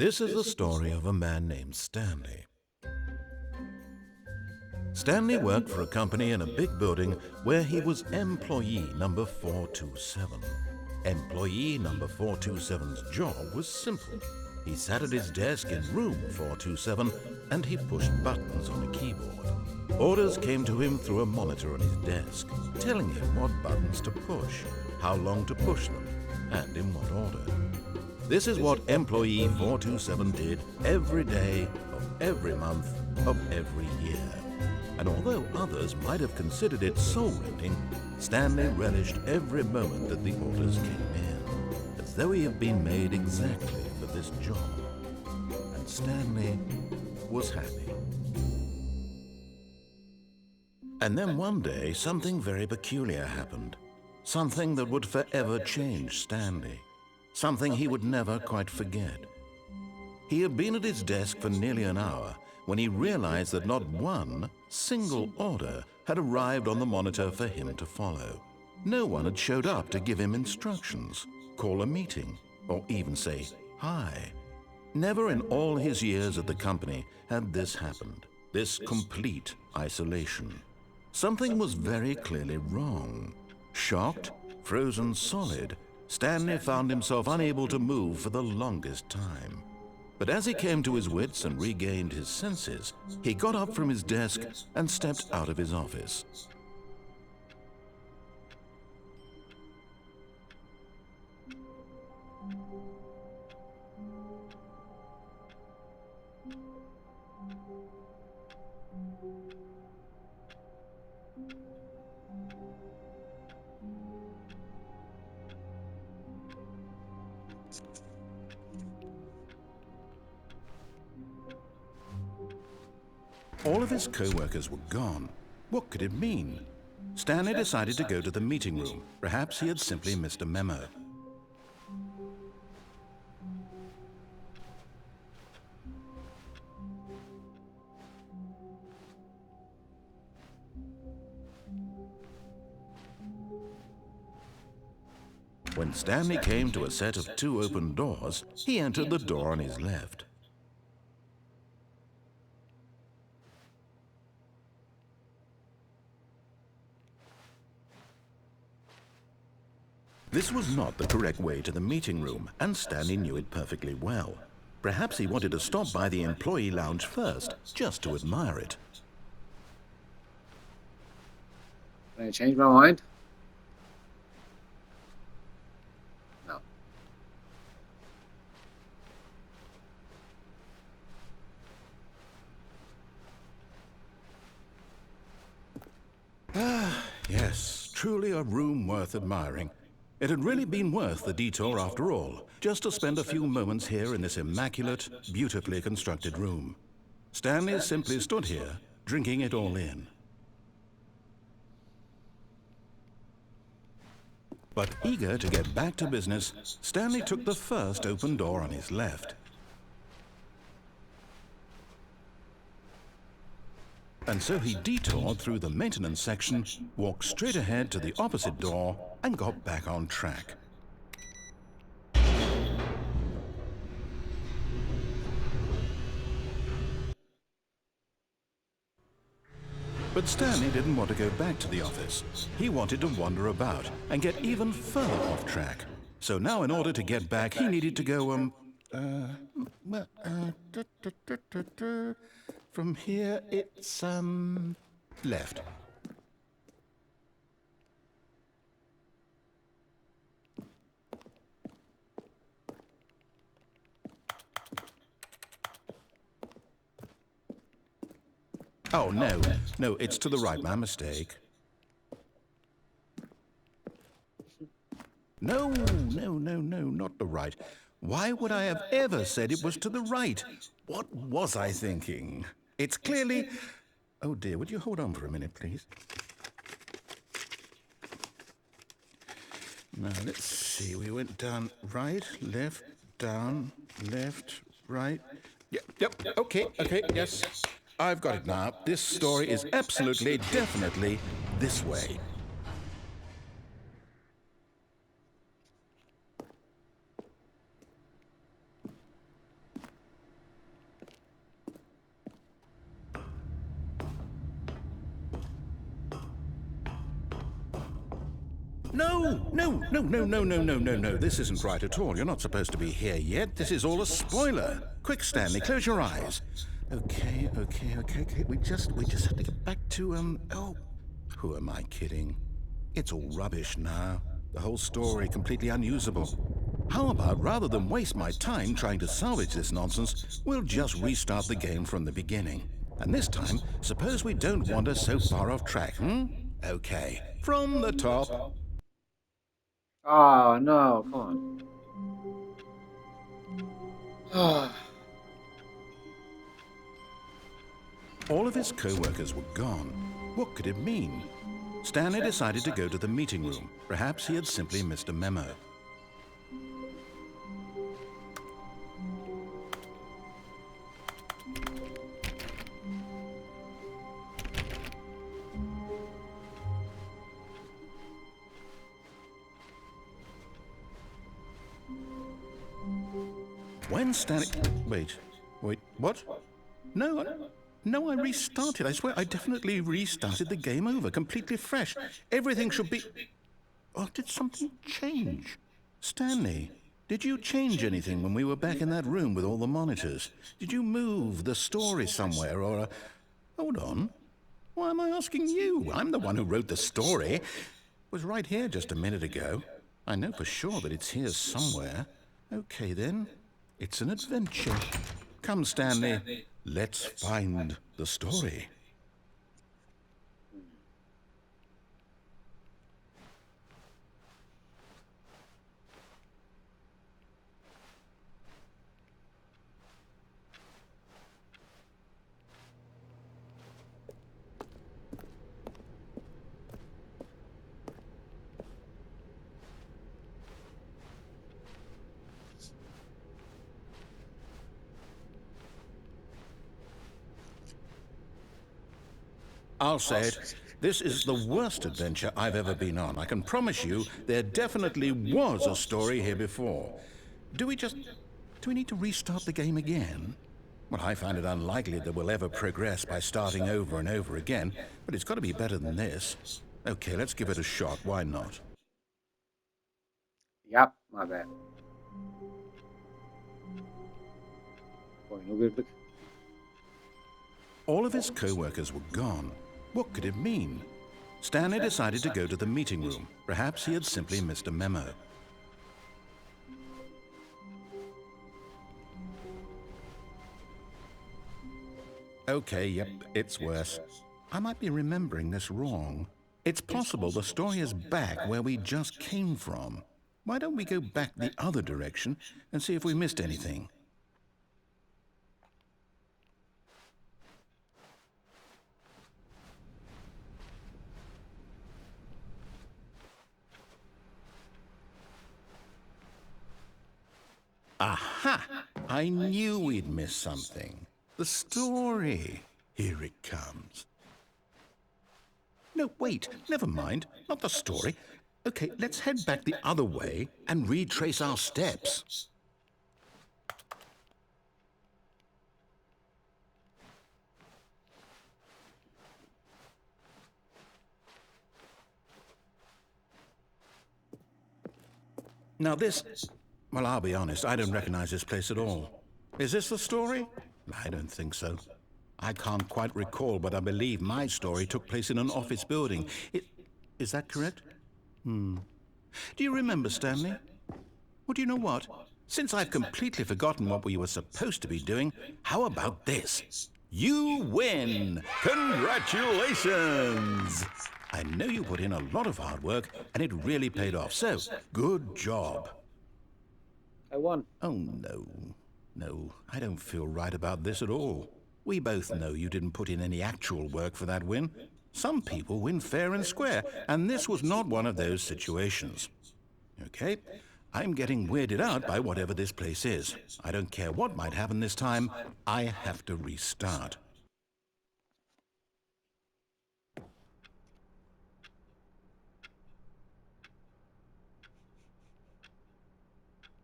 This is the story of a man named Stanley. Stanley worked for a company in a big building where he was employee number 427. Employee number 427's job was simple. He sat at his desk in room 427 and he pushed buttons on a keyboard. Orders came to him through a monitor on his desk, telling him what buttons to push, how long to push them, and in what order. This is what employee 427 did every day of every month of every year. And although others might have considered it soul-rending, Stanley relished every moment that the orders came in, as though he had been made exactly for this job. And Stanley was happy. And then one day, something very peculiar happened. Something that would forever change Stanley. Something he would never quite forget. He had been at his desk for nearly an hour when he realized that not one single order had arrived on the monitor for him to follow. No one had showed up to give him instructions, call a meeting, or even say hi. Never in all his years at the company had this happened, this complete isolation. Something was very clearly wrong. Shocked, frozen solid, Stanley found himself unable to move for the longest time. But as he came to his wits and regained his senses, he got up from his desk and stepped out of his office. All of his co-workers were gone. What could it mean? Stanley decided to go to the meeting room. Perhaps he had simply missed a memo. When Stanley came to a set of 2 open doors, he entered the door on his left. This was not the correct way to the meeting room, and Stanley knew it perfectly well. Perhaps he wanted to stop by the employee lounge first, just to admire it. Can I change my mind? No. Ah, yes, truly a room worth admiring. It had really been worth the detour after all, just to spend a few moments here in this immaculate, beautifully constructed room. Stanley simply stood here, drinking it all in. But eager to get back to business, Stanley took the first open door on his left. And so he detoured through the maintenance section, walked straight ahead to the opposite door, and got back on track. But Stanley didn't want to go back to the office. He wanted to wander about and get even further off track. So now in order to get back, he needed to go, from here it's, left. Oh, no, it's to the right, my mistake. No, not the right. Why would I have ever said it was to the right? What was I thinking? It's clearly... Oh dear, would you hold on for a minute, please? Now, let's see, we went down right, left, down, left, right. Yep, okay, yes. I've got it now. This story is absolutely, definitely this way. No, no, no, no, no, no, no, no, no. This isn't right at all. You're not supposed to be here yet. This is all a spoiler. Quick, Stanley, close your eyes. Okay. We just have to get back to, oh, who am I kidding? It's all rubbish now. The whole story completely unusable. How about, rather than waste my time trying to salvage this nonsense, we'll just restart the game from the beginning. And this time, suppose we don't wander so far off track, Okay, from the top. Oh no, come on. All of his co-workers were gone. What could it mean? Stanley decided to go to the meeting room. Perhaps he had simply missed a memo. When Stanley... Wait, what? No, I restarted. I swear I definitely restarted the game over, completely fresh. Everything should be... Oh, did something change? Stanley, did you change anything when we were back in that room with all the monitors? Did you move the story somewhere or... Hold on. Why am I asking you? I'm the one who wrote the story. It was right here just a minute ago. I know for sure that it's here somewhere. Okay, then. It's an adventure. Come, Stanley. Let's find the story. I'll say it. This is the worst adventure I've ever been on. I can promise you there definitely was a story here before. Do we need to restart the game again? Well, I find it unlikely that we'll ever progress by starting over and over again, but it's got to be better than this. Okay, let's give it a shot. Why not? Yep, my bad. Boy, no good. All of his co-workers were gone. What could it mean? Stanley decided to go to the meeting room. Perhaps he had simply missed a memo. Okay, yep, it's worse. I might be remembering this wrong. It's possible the story is back where we just came from. Why don't we go back the other direction and see if we missed anything? Aha! I knew we'd miss something. The story. Here it comes. No, wait, never mind. Not the story. Okay, let's head back the other way and retrace our steps. Now this... Well, I'll be honest, I don't recognize this place at all. Is this the story? I don't think so. I can't quite recall, but I believe my story took place in an office building. Is that correct? Do you remember, Stanley? Well, do you know what? Since I've completely forgotten what we were supposed to be doing, how about this? You win! Congratulations! I know you put in a lot of hard work, and it really paid off, so good job. I won. Oh, no, I don't feel right about this at all. We both know you didn't put in any actual work for that win. Some people win fair and square, and this was not one of those situations. Okay, I'm getting weirded out by whatever this place is. I don't care what might happen this time, I have to restart.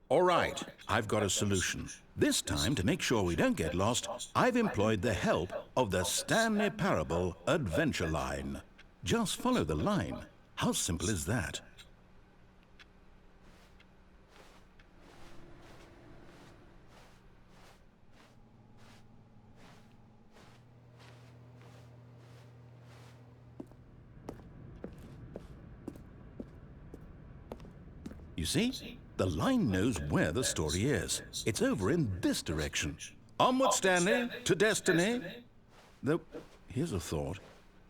All right, I've got a solution. This time, to make sure we don't get lost, I've employed the help of the Stanley Parable adventure line. Just follow the line. How simple is that? You see? The line knows where the story is. It's over in this direction. Onward, Stanley, to destiny. Though, here's a thought.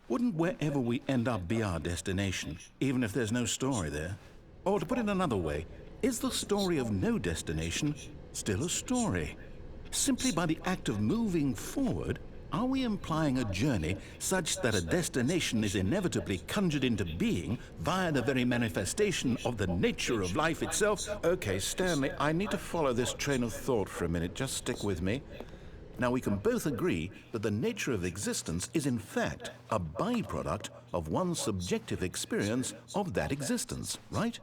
Wouldn't wherever we end up be our destination, even if there's no story there? Or to put it another way, is the story of no destination still a story? Simply by the act of moving forward, are we implying a journey such that a destination is inevitably conjured into being via the very manifestation of the nature of life itself? Okay, Stanley, I need to follow this train of thought for a minute. Just stick with me. Now, we can both agree that the nature of existence is in fact a byproduct of one's subjective experience of that existence, right?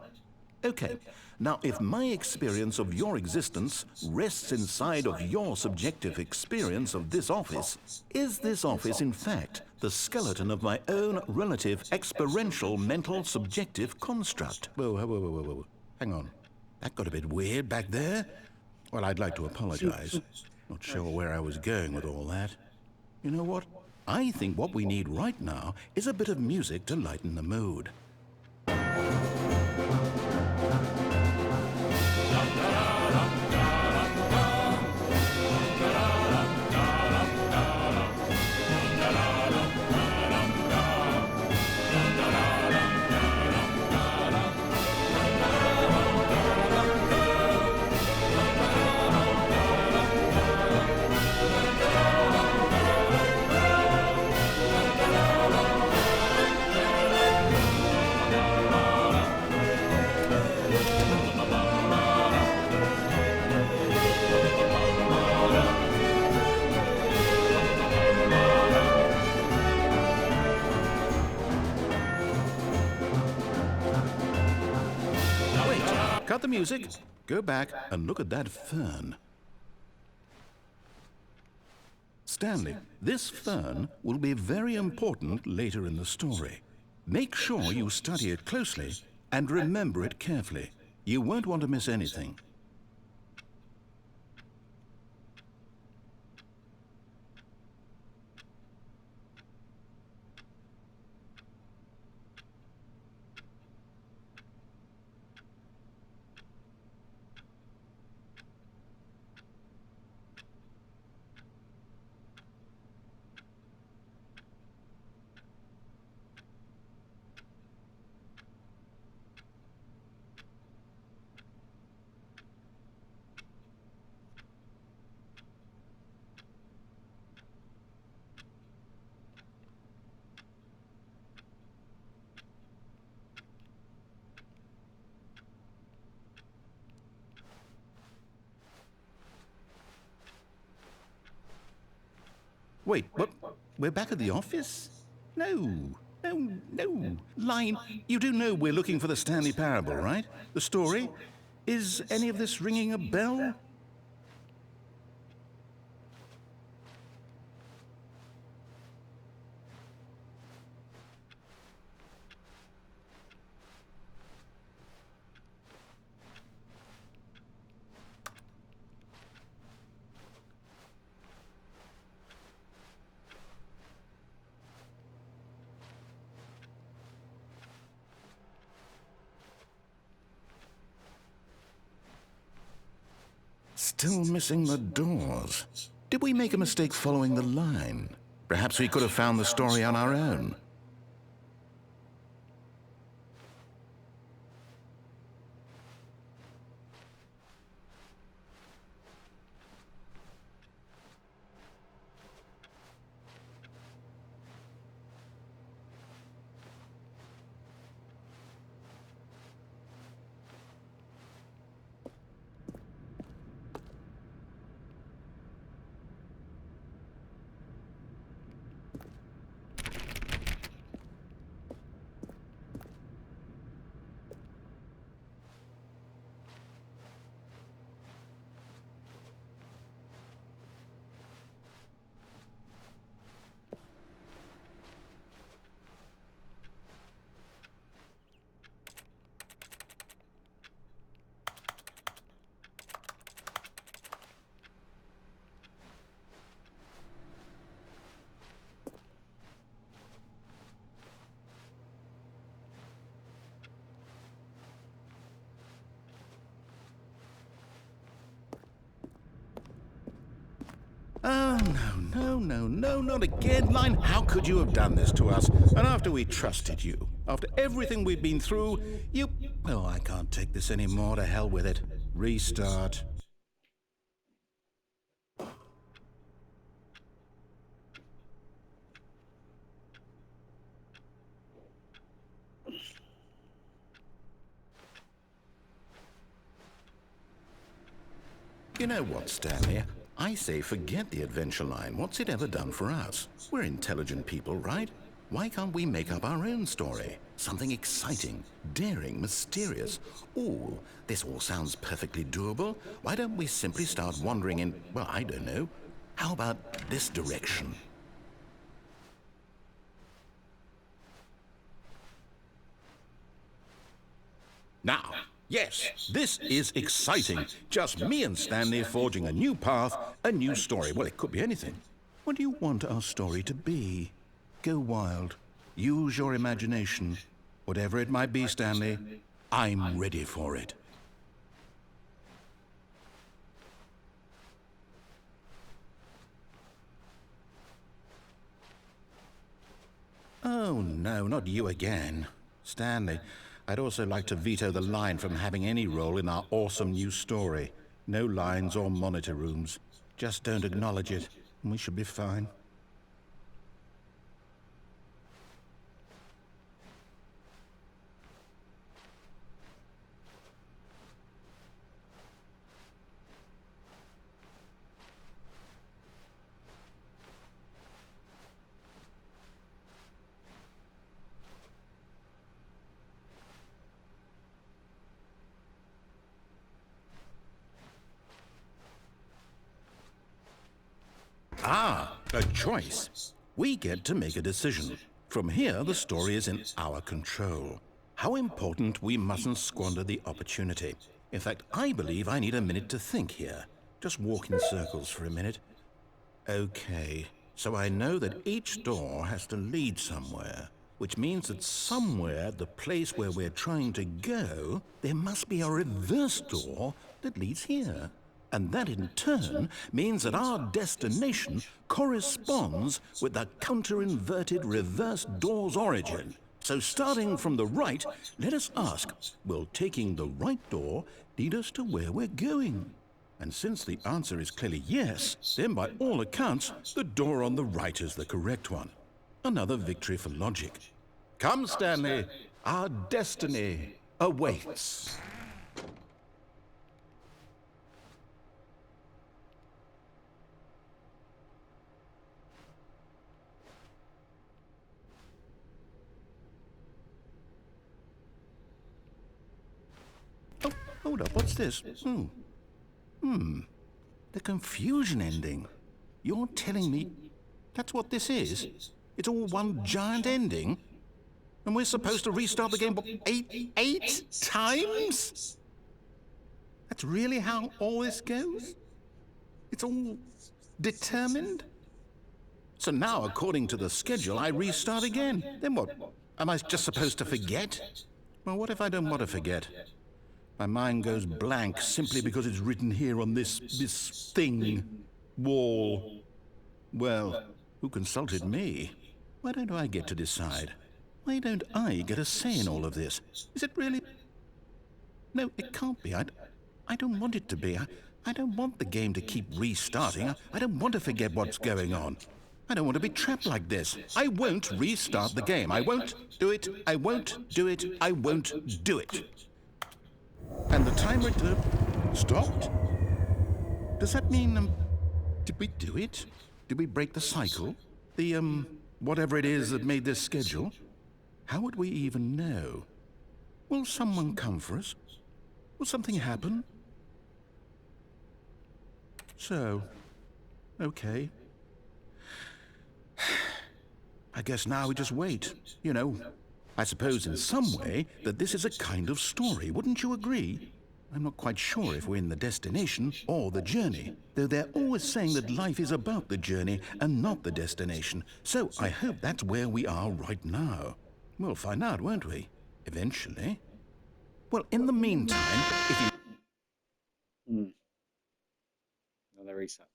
Okay, now if my experience of your existence rests inside of your subjective experience of this office, is this office in fact the skeleton of my own relative experiential mental subjective construct? Whoa. Hang on. That got a bit weird back there. Well, I'd like to apologize. Not sure where I was going with all that. You know what? I think what we need right now is a bit of music to lighten the mood. Cut the music, go back and look at that fern. Stanley, this fern will be very important later in the story. Make sure you study it closely and remember it carefully. You won't want to miss anything. Wait, what? We're back at the office? No. Line, you do know we're looking for the Stanley Parable, right? The story? Is any of this ringing a bell? Still missing the doors. Did we make a mistake following the line? Perhaps we could have found the story on our own. no, no, no, not again, Line. How could you have done this to us? And after we trusted you, after everything we've been through, you... Oh, I can't take this anymore. To hell with it. Restart. You know what, Stanley? I say forget the adventure line. What's it ever done for us? We're intelligent people, right? Why can't we make up our own story? Something exciting, daring, mysterious. Ooh, this all sounds perfectly doable. Why don't we simply start wandering in, well, I don't know. How about this direction? Now, yes, this is exciting. Just me and Stanley forging a new path, a new story. Well, it could be anything. What do you want our story to be? Go wild. Use your imagination. Whatever it might be, Stanley, I'm ready for it. Oh, no, not you again. Stanley, I'd also like to veto the line from having any role in our awesome new story. No lines or monitor rooms. Just don't acknowledge it, and we should be fine. Ah, a choice. We get to make a decision. From here, the story is in our control. How important we mustn't squander the opportunity. In fact, I believe I need a minute to think here. Just walk in circles for a minute. Okay, so I know that each door has to lead somewhere, which means that somewhere, the place where we're trying to go, there must be a reverse door that leads here. And that in turn means that our destination corresponds with the counter-inverted reverse door's origin. So starting from the right, let us ask, will taking the right door lead us to where we're going? And since the answer is clearly yes, then by all accounts, the door on the right is the correct one. Another victory for logic. Come, Stanley, our destiny awaits. Oh, hold up, what's this? The confusion ending. You're telling me that's what this is? It's all one giant ending? And we're supposed to restart the game, what, eight times? That's really how all this goes? It's all determined? So now, according to the schedule, I restart again. Then what? Am I just supposed to forget? Well, what if I don't want to forget? My mind goes blank simply because it's written here on this thing, wall. Well, who consulted me? Why don't I get to decide? Why don't I get a say in all of this? Is it really? No, it can't be. I don't want it to be. I don't want the game to keep restarting. I don't want to forget what's going on. I don't want to be trapped like this. I won't restart the game. I won't do it. I won't do it. I won't do it. And the timer stopped? Does that mean, did we do it? Did we break the cycle? The, whatever it is that made this schedule? How would we even know? Will someone come for us? Will something happen? So, okay. I guess now we just wait, you know. I suppose in some way that this is a kind of story, wouldn't you agree? I'm not quite sure if we're in the destination or the journey, though they're always saying that life is about the journey and not the destination, so I hope that's where we are right now. We'll find out, won't we? Eventually. Well, in the meantime, if you... Another reset.